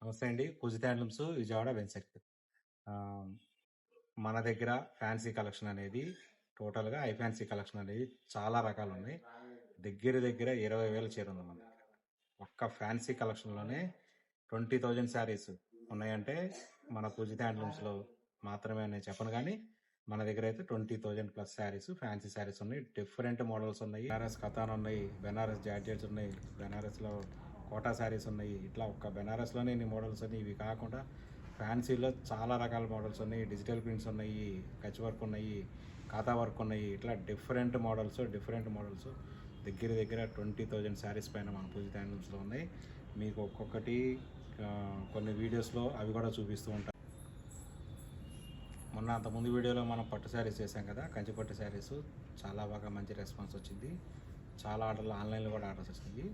నమస్తే అండి. పూజిత హ్యాండ్లూమ్స్ విజయవాడ వెన్సెక్. ఆహ్, మన దగ్గర ఫ్యాన్సీ కలెక్షన్ అనేది టోటల్‌గా ఫ్యాన్సీ కలెక్షన్ అనేది చాలా రకాలున్నాయి. దగ్గర దగ్గర 20,000 చీర ఉంది మన దగ్గర. ఒక్క ఫ్యాన్సీ కలెక్షన్‌లోనే 20,000 శారీస్ ఉన్నాయంటే మన పూజిత హ్యాండ్లూమ్స్‌లో మాత్రమే అని చెప్పను గానీ, మన దగ్గర అయితే 20,000 ప్లస్ శారీస్ ఫ్యాన్సీ శారీస్ ఉన్నాయి. డిఫరెంట్ మోడల్స్ ఉన్నాయి. బెనారస్ కథాన్ ఉన్నాయి. బెనారస్ జార్జెట్స్ ఉన్నాయి. బెనారస్‌లో కోటా శారీస్ ఉన్నాయి. ఇట్లా ఒక్క బెనారస్‌లోనే ఇన్ని మోడల్స్ ఉన్నాయి. ఇవి కాకుండా ఫ్యాన్సీలో చాలా రకాల మోడల్స్ ఉన్నాయి. డిజిటల్ ప్రింట్స్ ఉన్నాయి. కచ్ వర్క్ ఉన్నాయి. ఖాతా వర్క్ ఉన్నాయి. ఇట్లా డిఫరెంట్ మోడల్స్ దగ్గర దగ్గర 20,000 శారీస్ పైన మన పూజిత హ్యాండ్లూమ్స్లో ఉన్నాయి. మీకు ఒక్కొక్కటి కొన్ని వీడియోస్లో అవి కూడా చూపిస్తూ ఉంటాం. మొన్న అంతకుముందు వీడియోలో మనం పట్టు శారీస్ చేసాం కదా, కంచి పట్టు శారీస్ చాలా బాగా మంచి రెస్పాన్స్ వచ్చింది. చాలా ఆర్డర్లు ఆన్లైన్లో కూడా ఆర్డర్స్ వచ్చినాయి.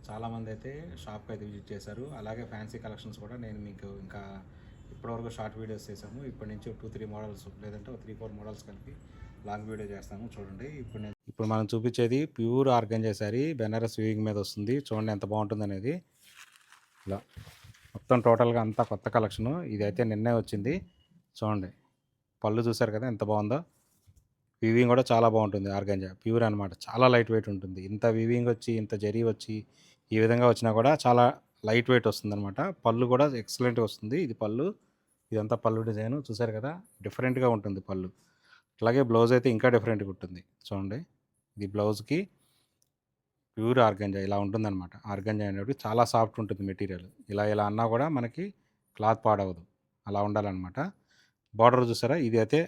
చాలామంది అయితే షాప్కి అయితే విజిట్ చేశారు. అలాగే ఫ్యాన్సీ కలెక్షన్స్ కూడా నేను మీకు ఇంకా ఇప్పటివరకు షార్ట్ వీడియోస్ చేసాము. ఇప్పటి నుంచి 2-3 మోడల్స్ లేదంటే 3-4 మోడల్స్ కలిపి లాంగ్ వీడియో చేస్తాము. చూడండి. ఇప్పుడు మనం చూపించేది pure organza sari Banaras weaving మీద వస్తుంది. చూడండి ఎంత బాగుంటుంది అనేది. ఇలా మొత్తం టోటల్గా అంతా కొత్త కలెక్షను. ఇదైతే నిన్నే వచ్చింది. చూడండి పళ్ళు చూసారు కదా ఎంత బాగుందో. వీవింగ్ కూడా చాలా బాగుంటుంది. ఆర్గంజా ప్యూర్ అనమాట. చాలా లైట్ వెయిట్ ఉంటుంది. ఇంత వీవింగ్ వచ్చి ఇంత జరీ వచ్చి ఈ విధంగా వచ్చినా కూడా చాలా లైట్ వెయిట్ వస్తుంది అనమాట. పళ్ళు కూడా ఎక్సలెంట్గా వస్తుంది. ఇది పళ్ళు, ఇదంతా పళ్ళు డిజైన్ చూసారు కదా, డిఫరెంట్గా ఉంటుంది పళ్ళు. అలాగే బ్లౌజ్ అయితే ఇంకా డిఫరెంట్గా ఉంటుంది. చూడండి ఇది బ్లౌజ్కి ప్యూర్ ఆర్గంజా ఇలా ఉంటుందన్నమాట. ఆర్గంజా అనేవి చాలా సాఫ్ట్ ఉంటుంది మెటీరియల్. ఇలా అన్నా కూడా మనకి క్లాత్ పాడవదు. అలా ఉండాలన్నమాట. బార్డర్ చూసారా, ఇది అయితే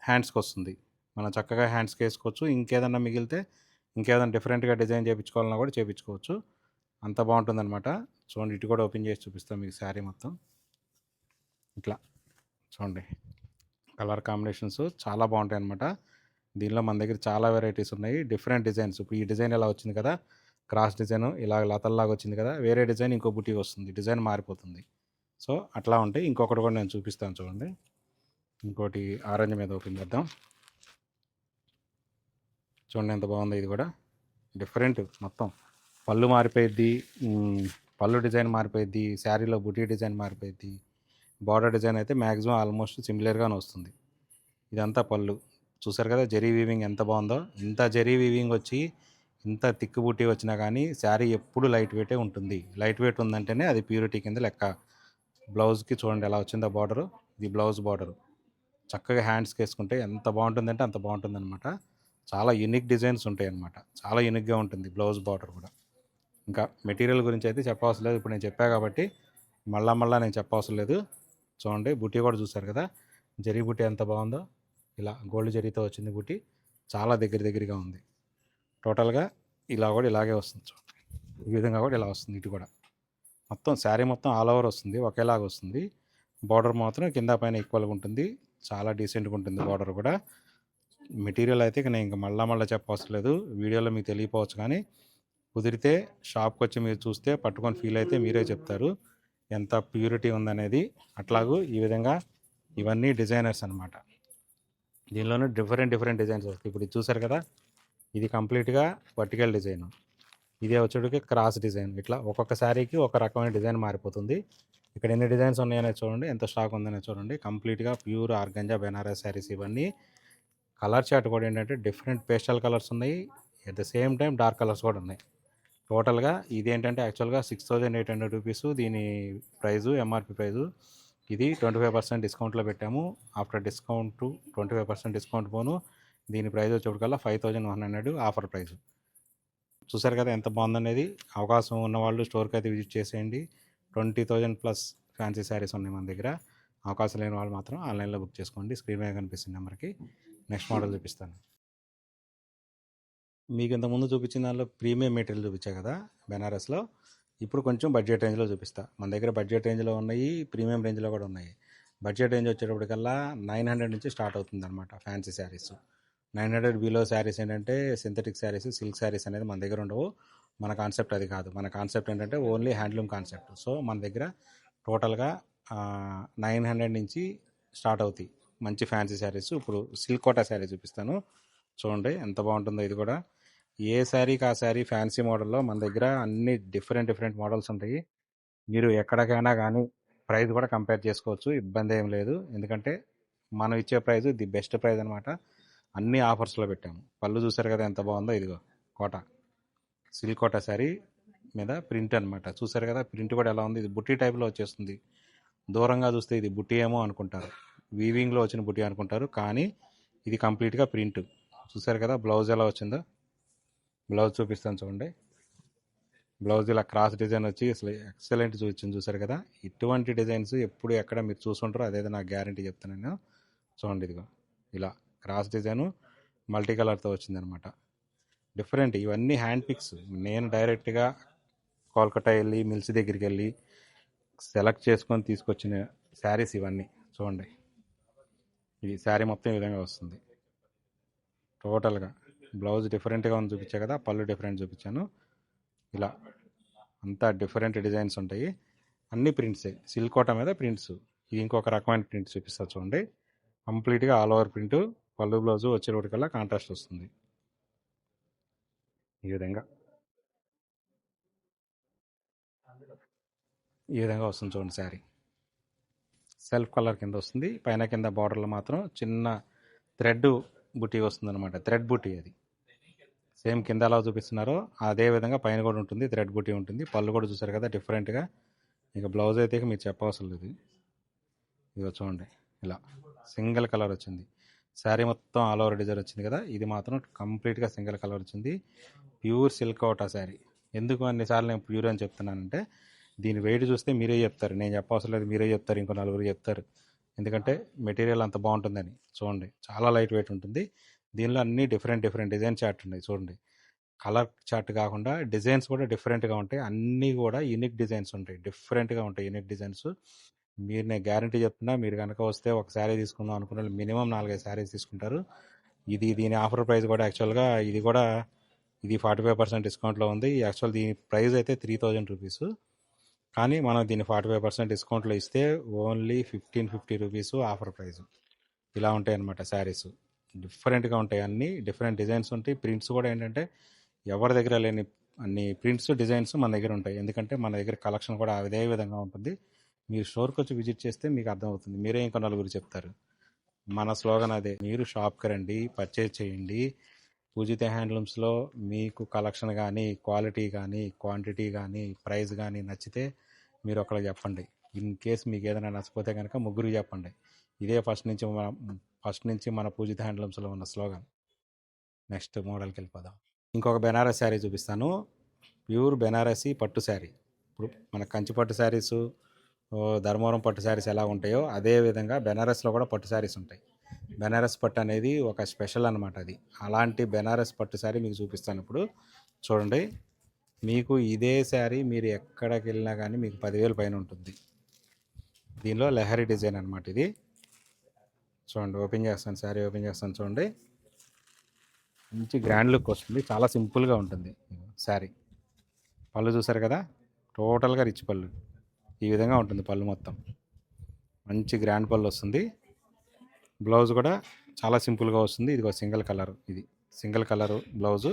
హ్యాండ్స్కి వస్తుంది. మనం చక్కగా హ్యాండ్స్కి వేసుకోవచ్చు. ఇంకేదన్నా మిగిలితే ఇంకేదైనా డిఫరెంట్గా డిజైన్ చేయించుకోవాలన్నా కూడా చేయించుకోవచ్చు. అంత బాగుంటుందన్నమాట. చూడండి ఇటు కూడా ఓపెన్ చేసి చూపిస్తాం మీకు శారీ మొత్తం. ఇట్లా చూడండి కలర్ కాంబినేషన్స్ చాలా బాగుంటాయి అన్నమాట. దీనిలో మన దగ్గర చాలా వెరైటీస్ ఉన్నాయి. Different designs. ఇప్పుడు ఈ డిజైన్ ఎలా వచ్చింది కదా, క్రాస్ డిజైన్ ఇలా లతల్లాగా వచ్చింది కదా, వేరే డిజైన్ ఇంకో బుటీ వస్తుంది. డిజైన్ మారిపోతుంది. సో అట్లా ఉంటాయి. ఇంకొకటి కూడా నేను చూపిస్తాను చూడండి. ఇంకోటి ఆరెంజ్ మీద ఓపెన్ చేద్దాం. చూడండి ఎంత బాగుందో. ఇది కూడా డిఫరెంట్. మొత్తం పళ్ళు మారిపోయిద్ది, పళ్ళు డిజైన్ మారిపోయిద్ది, శారీలో బుటీ డిజైన్ మారిపోయిద్ది. బార్డర్ డిజైన్ అయితే మ్యాక్సిమం ఆల్మోస్ట్ సిమిలర్గానే వస్తుంది. ఇదంతా పళ్ళు చూసారు కదా. జరీ వీవింగ్ ఎంత బాగుందో. ఇంత జరీ వీవింగ్ వచ్చి ఇంత తిక్కు బుట్టి వచ్చినా కానీ శారీ ఎప్పుడు లైట్ వెయిటే ఉంటుంది. లైట్ వెయిట్ ఉందంటేనే అది ప్యూరిటీ కింద లెక్క. బ్లౌజ్కి చూడండి ఎలా వచ్చిందో బార్డరు. ఇది బ్లౌజ్ బార్డరు. చక్కగా హ్యాండ్స్కి వేసుకుంటే ఎంత బాగుంటుందంటే అంత బాగుంటుంది అనమాట. చాలా యూనిక్ డిజైన్స్ ఉంటాయి అన్నమాట. చాలా యూనిక్గా ఉంటుంది బ్లౌజ్ బార్డర్ కూడా. ఇంకా మెటీరియల్ గురించి అయితే చెప్పవసరం లేదు. ఇప్పుడు నేను చెప్పా కాబట్టి మళ్ళా నేను చెప్పవసరం లేదు. చూడండి బుట్టి కూడా చూసారు కదా, జరీ బుట్టి ఎంత బాగుందో. ఇలా గోల్డ్ జరీతో వచ్చింది బుట్టి. చాలా దగ్గరగా ఉంది. టోటల్గా ఇలా కూడా ఇలాగే వస్తుంది. చూడండి ఈ విధంగా కూడా ఇలా వస్తుంది. ఇటు కూడా మొత్తం శారీ మొత్తం ఆల్ ఓవర్ వస్తుంది, ఒకేలాగా వస్తుంది. బార్డర్ మాత్రం కింద పైన ఈక్వల్గా ఉంటుంది. చాలా డీసెంట్గా ఉంటుంది బార్డర్ కూడా. మెటీరియల్ అయితే నేను ఇంకా మళ్ళా చెప్పవసరం లేదు. వీడియోలో మీకు తెలియపోవచ్చు, కానీ కుదిరితే షాప్కి వచ్చి మీరు చూస్తే పట్టుకొని ఫీల్ అయితే మీరే చెప్తారు ఎంత ప్యూరిటీ ఉందనేది. అట్లాగూ ఈ విధంగా ఇవన్నీ డిజైనర్స్ అనమాట. దీనిలోనే డిఫరెంట్ డిజైన్స్ వస్తాయి. ఇప్పుడు ఇది చూసారు కదా, ఇది కంప్లీట్గా వర్టికల్ డిజైన్. ఇదే వచ్చేటికి క్రాస్ డిజైన్. ఇట్లా ఒక్కొక్క శారీకి ఒక రకమైన డిజైన్ మారిపోతుంది. ఇక్కడ ఎన్ని డిజైన్స్ ఉన్నాయనేది చూడండి, ఎంత స్టాక్ ఉందనేది చూడండి. కంప్లీట్గా ప్యూర్ ఆర్గంజా బెనారస్ శారీస్ ఇవన్నీ. కలర్ చార్ట్ కూడా ఏంటంటే డిఫరెంట్ పేస్టల్ కలర్స్ ఉన్నాయి. At the same time dark colours కూడా ఉన్నాయి. టోటల్గా ఇది ఏంటంటే యాక్చువల్గా 6,800 రూపీస్ దీని ప్రైజు, ఎంఆర్పి ప్రైజు. ఇది 25% డిస్కౌంట్లో పెట్టాము. ఆఫ్టర్ డిస్కౌంట్ 25% డిస్కౌంట్ పోను దీని ప్రైస్ వచ్చేప్పటికల్లా 5,100 ఆఫర్ ప్రైజు. చూసారు కదా ఎంత బాగుందనేది. అవకాశం ఉన్నవాళ్ళు స్టోర్కి అయితే విజిట్ చేసేయండి. 20,000 ప్లస్ ఫ్యాన్సీ శారీస్ ఉన్నాయి మన దగ్గర. అవకాశం లేని వాళ్ళు మాత్రం ఆన్లైన్లో బుక్ చేసుకోండి. స్క్రీన్ మీద కనిపిస్తున్న నెంబర్కి. నెక్స్ట్ మోడల్ చూపిస్తాను. మీకు ఇంతకుముందు చూపించిన దానిలో ప్రీమియం మెటీరియల్ చూపించా కదా బెనారస్లో. ఇప్పుడు కొంచెం బడ్జెట్ రేంజ్లో చూపిస్తా. మన దగ్గర బడ్జెట్ రేంజ్లో ఉన్నాయి, ప్రీమియం రేంజ్లో కూడా ఉన్నాయి. బడ్జెట్ రేంజ్ వచ్చేటప్పటికల్లా 900 నుంచి స్టార్ట్ అవుతుంది అనమాట ఫ్యాన్సీ శారీస్. 900 బిలో శారీస్ ఏంటంటే సింథటిక్ శారీస్, సిల్క్ శారీస్ అనేది మన దగ్గర ఉండవు. మన కాన్సెప్ట్ అది కాదు. మన కాన్సెప్ట్ ఏంటంటే ఓన్లీ హ్యాండ్లూమ్ కాన్సెప్ట్. సో మన దగ్గర టోటల్గా 900 నుంచి స్టార్ట్ అవుతాయి మంచి ఫ్యాన్సీ శారీస్. ఇప్పుడు సిల్క్ కోటా శారీ చూపిస్తాను. చూడండి ఎంత బాగుంటుందో. ఇది కూడా ఏ శారీకి ఆ శారీ ఫ్యాన్సీ మోడల్లో మన దగ్గర అన్ని డిఫరెంట్ మోడల్స్ ఉంటాయి. మీరు ఎక్కడికైనా కానీ ప్రైస్ కూడా కంపేర్ చేసుకోవచ్చు, ఇబ్బంది ఏం లేదు. ఎందుకంటే మనం ఇచ్చే ప్రైస్ ది బెస్ట్ ప్రైస్ అనమాట. అన్ని ఆఫర్స్లో పెట్టాము. పళ్ళు చూసారు కదా ఎంత బాగుందో, ఇదిగో కోట, సిల్క్ కోట శారీ మీద ప్రింట్ అనమాట. చూసారు కదా ప్రింట్ కూడా ఎలా ఉంది, ఇది బుట్టి టైప్లో వచ్చేస్తుంది. దూరంగా చూస్తే ఇది బుట్టి ఏమో అనుకుంటారు, వీవింగ్లో వచ్చిన బుట్టి అనుకుంటారు, కానీ ఇది కంప్లీట్గా ప్రింట్. చూసారు కదా బ్లౌజ్ ఎలా వచ్చిందో, బ్లౌజ్ చూపిస్తాను చూడండి. బ్లౌజ్ ఇలా క్రాస్ డిజైన్ వచ్చి అసలు ఎక్సలెంట్ చూపించింది. చూసారు కదా, ఇటువంటి డిజైన్స్ ఎప్పుడు ఎక్కడ మీరు చూసుంటారో, అదేదో నాకు గ్యారంటీ చెప్తాను నేను. చూడండి ఇదిగో ఇలా క్రాస్ డిజైన్ మల్టీ కలర్తో వచ్చిందనమాట. డిఫరెంట్, ఇవన్నీ హ్యాండ్ పిక్స్. నేను డైరెక్ట్గా కోల్కతా వెళ్ళి మిల్స్ దగ్గరికి వెళ్ళి సెలెక్ట్ చేసుకొని తీసుకొచ్చిన శారీస్ ఇవన్నీ. చూడండి, ఇది శారీ మొత్తం ఈ విధంగా వస్తుంది టోటల్గా. బ్లౌజ్ డిఫరెంట్గా ఉంది చూపించా కదా, పళ్ళు డిఫరెంట్ చూపించాను. ఇలా అంతా డిఫరెంట్ డిజైన్స్ ఉంటాయి, అన్ని ప్రింట్సే, సిల్క్ కోట మీద ప్రింట్స్. ఇది ఇంకొక రకమైన ప్రింట్ చూపిస్తా చూడండి. కంప్లీట్గా ఆల్ ఓవర్ ప్రింట్, పళ్ళు బ్లౌజు వచ్చేటప్పటికల్లా కాంట్రాస్ట్ వస్తుంది ఈ విధంగా. ఈ విధంగా వస్తుంది చూడండి శారీ. సెల్ఫ్ కలర్ కింద వస్తుంది, పైన కింద బార్డర్లో మాత్రం చిన్న థ్రెడ్ బుటీ వస్తుంది అనమాట. థ్రెడ్ బుటీ అది సేమ్ కింద ఎలా చూపిస్తున్నారో అదే విధంగా పైన కూడా ఉంటుంది, థ్రెడ్ బుటీ ఉంటుంది. పళ్ళు కూడా చూసారు కదా డిఫరెంట్గా. ఇక బ్లౌజ్ అయితే మీరు చెప్పవసరం లేదు. ఇదిగో చూడండి ఇలా సింగిల్ కలర్ వచ్చింది. శారీ మొత్తం ఆల్ ఓవర్ డిజైన్ వచ్చింది కదా, ఇది మాత్రం కంప్లీట్గా సింగిల్ కలర్ వచ్చింది. Pure silk Kota sari. ఎందుకు అన్నిసార్లు నేను ప్యూర్ అని చెప్తున్నానంటే, దీని వెయిట్ చూస్తే మీరే చెప్తారు, నేను చెప్పవసరం లేదు, మీరే చెప్తారు, ఇంకో నలుగురు చెప్తారు. ఎందుకంటే మెటీరియల్ అంత బాగుంటుందని. చూడండి చాలా లైట్ వెయిట్ ఉంటుంది. దీనిలో అన్ని డిఫరెంట్ డిఫరెంట్ డిజైన్ చార్ట్ ఉన్నాయి చూడండి. కలర్ చార్ట్ కాకుండా డిజైన్స్ కూడా డిఫరెంట్గా ఉంటాయి, అన్నీ కూడా యూనిక్ డిజైన్స్ ఉంటాయి, డిఫరెంట్గా ఉంటాయి యూనిక్ డిజైన్స్. మీరు నేను గ్యారంటీ చెప్తున్నా, మీరు కనుక వస్తే ఒక శారీ తీసుకుందాం అనుకున్న మినిమం 4-5 శారీస్ తీసుకుంటారు. దీని ఆఫర్ ప్రైస్ కూడా యాక్చువల్గా ఇది 45% డిస్కౌంట్లో ఉంది. యాక్చువల్ దీని ప్రైస్ అయితే 3000 రూపీస్, కానీ మనం దీన్ని 45% డిస్కౌంట్లో ఇస్తే ఓన్లీ 1550 రూపీస్ ఆఫర్ ప్రైస్. ఇలా ఉంటాయి అన్నమాట శారీస్. డిఫరెంట్గా ఉంటాయి, అన్నీ డిఫరెంట్ డిజైన్స్ ఉంటాయి. ప్రింట్స్ కూడా ఏంటంటే ఎవరి దగ్గర లేని అన్ని ప్రింట్స్ డిజైన్స్ మన దగ్గర ఉంటాయి. ఎందుకంటే మన దగ్గర కలెక్షన్ కూడా అదే విధంగా ఉంటుంది. మీరు స్టోర్కి వచ్చి విజిట్ చేస్తే మీకు అర్థమవుతుంది, మీరే ఇంకా నలుగురు చెప్తారు. మన స్లోగన్ అదే, మీరు షాప్కి రండి, పర్చేజ్ చేయండి. పూజిత హ్యాండ్లూమ్స్లో మీకు కలెక్షన్ కానీ, క్వాలిటీ కానీ, క్వాంటిటీ కానీ, ప్రైస్ కానీ నచ్చితే మీరు ఒకరికి చెప్పండి. ఇన్ కేస్ మీకు ఏదైనా నచ్చిపోతే కనుక ముగ్గురు చెప్పండి. ఇదే ఫస్ట్ నుంచి మన పూజిత హ్యాండ్లూమ్స్లో ఉన్న స్లోగన్. నెక్స్ట్ మోడల్కి వెళ్ళిపోదాం. ఇంకొక బెనారస్ శారీ చూపిస్తాను, ప్యూర్ బెనారసీ పట్టు శారీ. ఇప్పుడు మన కంచి పట్టు శారీసు, ధర్మవరం పట్టు శారీస్ ఎలా ఉంటాయో అదే విధంగా బెనారస్లో కూడా పట్టు శారీస్ ఉంటాయి. బెనారస్ పట్టు అనేది ఒక స్పెషల్ అనమాట. అది అలాంటి బెనారస్ పట్టు శారీ మీకు చూపిస్తాను ఇప్పుడు. చూడండి, మీకు ఇదే శారీ మీరు ఎక్కడికి వెళ్ళినా కానీ మీకు 10,000 పైన ఉంటుంది. దీనిలో లెహరీ డిజైన్ అనమాట ఇది. చూడండి, ఓపెన్ చేస్తాను, శారీ ఓపెన్ చేస్తాను చూడండి. మంచి గ్రాండ్ లుక్ వస్తుంది, చాలా సింపుల్గా ఉంటుంది శారీ. పళ్ళు చూసారు కదా, టోటల్గా రిచ్ పళ్ళు. ఈ విధంగా ఉంటుంది పళ్ళు మొత్తం, మంచి గ్రాండ్ పళ్ళు వస్తుంది. బ్లౌజ్ కూడా చాలా సింపుల్గా వస్తుంది. ఇది ఒక సింగిల్ కలర్, ఇది సింగిల్ కలర్ బ్లౌజు.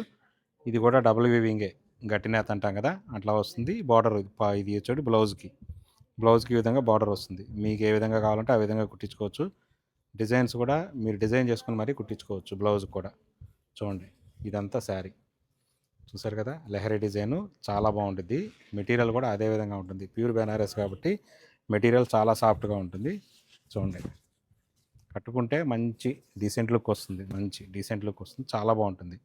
ఇది కూడా డబుల్ వీవింగే, గట్టినేత అంటాం కదా అట్లా వస్తుంది. బార్డర్ ఇది వచ్చాడు బ్లౌజ్కి ఈ విధంగా బార్డర్ వస్తుంది. మీకు ఏ విధంగా కావాలంటే ఆ విధంగా కుట్టించుకోవచ్చు. డిజైన్స్ కూడా మీరు డిజైన్ చేసుకుని మరీ కుట్టించుకోవచ్చు బ్లౌజ్ కూడా. చూడండి, ఇదంతా శారీ చూసారు కదా, లెహరీ డిజైను చాలా బాగుంటుంది. మెటీరియల్ కూడా అదే విధంగా ఉంటుంది, ప్యూర్ బెనారస్ కాబట్టి మెటీరియల్ చాలా సాఫ్ట్గా ఉంటుంది. చూడండి, కట్టుకుంటే మంచి డీసెంట్ లుక్ వస్తుంది, చాలా బాగుంటుంది.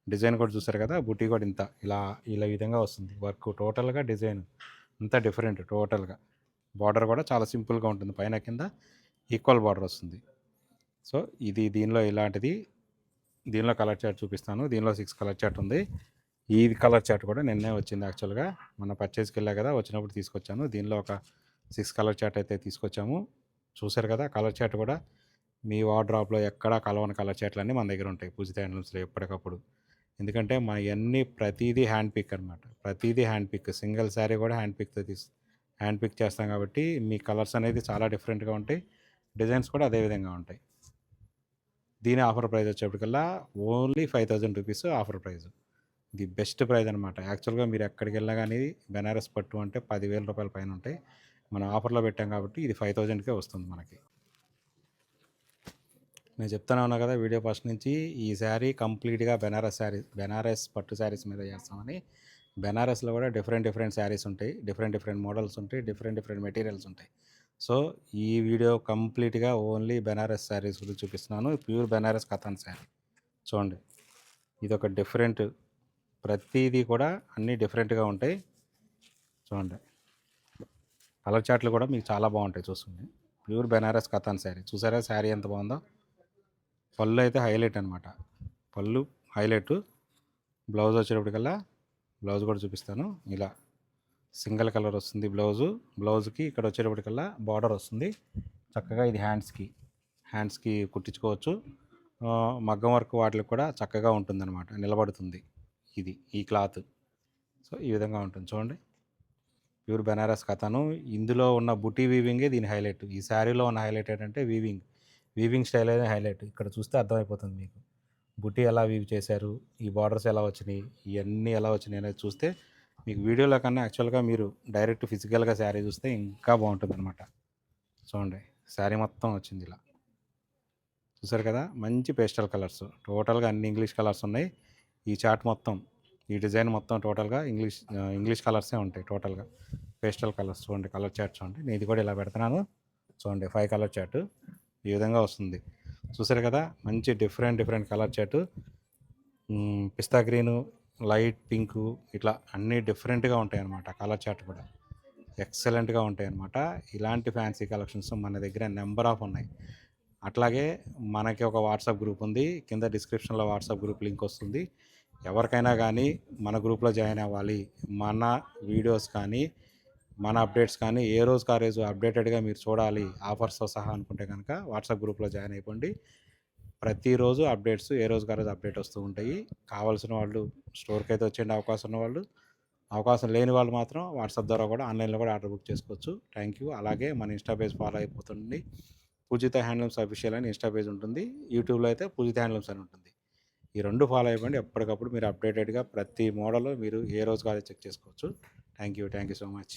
డిజైన్ కూడా చూసారు కదా, బుటీ కూడా ఇలా విధంగా వస్తుంది వర్క్. టోటల్గా డిజైన్ అంతా డిఫరెంట్ టోటల్గా. బార్డర్ కూడా చాలా సింపుల్గా ఉంటుంది, పైన కింద ఈక్వల్ బార్డర్ వస్తుంది. సో దీనిలో ఇలాంటిది. దీనిలో కలర్ చార్ట్ చూపిస్తాను. దీనిలో 6 కలర్ చార్ట్ ఉంది. ఈ కలర్ చార్ట్ కూడా నిన్నే వచ్చింది యాక్చువల్గా, మన పర్చేస్కి వెళ్ళా కదా, వచ్చినప్పుడు తీసుకొచ్చాను. దీనిలో ఒక 6 కలర్ చార్ట్ అయితే తీసుకొచ్చాము. చూసారు కదా, కలర్ చార్ట్ కూడా మీ వార్డ్రాప్లో ఎక్కడా కలవని కలర్ చార్ట్లన్నీ మన దగ్గర ఉంటాయి పూజిత హ్యాండ్లూమ్స్లో ఎప్పటికప్పుడు. ఎందుకంటే మన అన్నీ ప్రతిదీ హ్యాండ్ పిక్ అనమాట, ప్రతిదీ హ్యాండ్ పిక్. సింగిల్ శారీ కూడా హ్యాండ్ పిక్ చేస్తాం కాబట్టి మీ కలర్స్ అనేది చాలా డిఫరెంట్గా ఉంటాయి, డిజైన్స్ కూడా అదే విధంగా ఉంటాయి. దీని ఆఫర్ ప్రైస్ వచ్చేప్పటికల్లా ఓన్లీ 5,000 రూపీస్ ఆఫర్ ప్రైస్. ఇది బెస్ట్ ప్రైస్ అనమాట. యాక్చువల్గా మీరు ఎక్కడికి వెళ్ళినా కానీ బెనారస్ పట్టు అంటే 10,000 రూపాయల పైన ఉంటాయి. మనం ఆఫర్లో పెట్టాం కాబట్టి ఇది 5000కే వస్తుంది మనకి. నేను చెప్తానే ఉన్నా కదా వీడియో ఫస్ట్ నుంచి, ఈ శారీ కంప్లీట్గా బెనారస్ పట్టు శారీస్ మీద చేస్తామని. బెనారస్లో కూడా డిఫరెంట్ శారీస్ ఉంటాయి, డిఫరెంట్ మోడల్స్ ఉంటాయి, డిఫరెంట్ మెటీరియల్స్ ఉంటాయి. సో ఈ వీడియో కంప్లీట్గా ఓన్లీ బెనారస్ శారీస్ గురించి చూపిస్తున్నాను. ప్యూర్ బెనారస్ కథాన్ శారీ చూడండి. ఇది ఒక డిఫరెంట్, ప్రతిదీ కూడా అన్నీ డిఫరెంట్గా ఉంటాయి. చూడండి, కలర్ చార్ట్లు కూడా మీకు చాలా బాగుంటాయి చూస్తుంది. ప్యూర్ బెనారస్ కథాన్ శారీ చూసారా, శారీ ఎంత బాగుందో. పళ్ళు అయితే హైలైట్ అనమాట, పళ్ళు హైలైట్. బ్లౌజ్ వచ్చేటప్పటికల్లా, బ్లౌజ్ కూడా చూపిస్తాను. ఇలా సింగిల్ కలర్ వస్తుంది బ్లౌజ్కి. ఇక్కడ వచ్చేటప్పటికల్లా బార్డర్ వస్తుంది చక్కగా. ఇది హ్యాండ్స్కి కుట్టించుకోవచ్చు. మగ్గం వర్క్ వాటికి కూడా చక్కగా ఉంటుందన్నమాట, నిలబడుతుంది ఇది ఈ క్లాత్. సో ఈ విధంగా ఉంటుంది చూడండి, ప్యూర్ బెనారస్ కథను. ఇందులో ఉన్న బుటీ వీవింగే దీని హైలైట్. ఈ శారీలో ఉన్న హైలైట్ ఏంటంటే వీవింగ్ స్టైల్ అనేది హైలైట్. ఇక్కడ చూస్తే అర్థమైపోతుంది మీకు, బుటీ ఎలా వీవ్ చేశారు, ఈ బార్డర్స్ ఎలా వచ్చినాయి, ఇవన్నీ ఎలా వచ్చినాయి అనేది చూస్తే మీకు వీడియోలో కన్నా యాక్చువల్గా మీరు డైరెక్ట్ ఫిజికల్గా శారీ చూస్తే ఇంకా బాగుంటుంది అనమాట. చూడండి, శారీ మొత్తం వచ్చింది ఇలా, చూసారు కదా. మంచి పేస్టల్ కలర్స్, టోటల్గా అన్ని ఇంగ్లీష్ కలర్స్ ఉన్నాయి. ఈ చార్ట్ మొత్తం, ఈ డిజైన్ మొత్తం టోటల్గా ఇంగ్లీష్ కలర్సే ఉంటాయి. టోటల్గా పేస్టల్ కలర్స్. చూడండి కలర్ చార్ట్ చూడండి, నేను ఇది కూడా ఇలా పెడుతున్నాను చూడండి. 5 కలర్ చార్ట్ ఈ విధంగా వస్తుంది, చూసారు కదా. మంచి డిఫరెంట్ కలర్ చార్ట్. పిస్తా గ్రీను, లైట్ పింకు, ఇట్లా అన్నీ డిఫరెంట్గా ఉంటాయి అన్నమాట. కలర్ చార్ట్ కూడా ఎక్సలెంట్గా ఉంటాయి అన్నమాట. ఇలాంటి ఫ్యాన్సీ కలెక్షన్స్ మన దగ్గర నెంబర్ ఆఫ్ ఉన్నాయి. అట్లాగే మనకి ఒక వాట్సాప్ గ్రూప్ ఉంది, కింద డిస్క్రిప్షన్లో వాట్సాప్ గ్రూప్ లింక్ వస్తుంది. ఎవరికైనా కానీ మన గ్రూప్లో జాయిన్ అవ్వాలి, మన వీడియోస్ కానీ మన అప్డేట్స్ కానీ ఏ రోజుకి ఆ రోజు అప్డేటెడ్గా మీరు చూడాలి ఆఫర్స్తో సహా అనుకుంటే కనుక వాట్సాప్ గ్రూప్లో జాయిన్ అయిపోండి. ప్రతిరోజు అప్డేట్స్ ఏ రోజుకి ఆ రోజు అప్డేట్ వస్తూ ఉంటాయి. కావాల్సిన వాళ్ళు స్టోర్కి అయితే వచ్చేయండి, అవకాశం ఉన్న వాళ్ళు. అవకాశం లేని వాళ్ళు మాత్రం వాట్సాప్ ద్వారా కూడా ఆన్లైన్లో కూడా ఆర్డర్ బుక్ చేసుకోవచ్చు. Thank you. అలాగే మన ఇన్స్టా పేజ్ ఫాలో అయిపోతుంది. పూజిత హ్యాండ్లూమ్స్ అఫీషియల్ అని ఇన్స్టా పేజ్ ఉంటుంది, యూట్యూబ్లో అయితే పూజిత హ్యాండ్లూమ్స్ అని ఉంటుంది. ఈ 2 ఫాలో అయిపోండి. ఎప్పటికప్పుడు మీరు అప్డేటెడ్గా ప్రతి మోడల్ మీరు ఏ రోజు కాదు చెక్ చేసుకోవచ్చు. Thank you so much.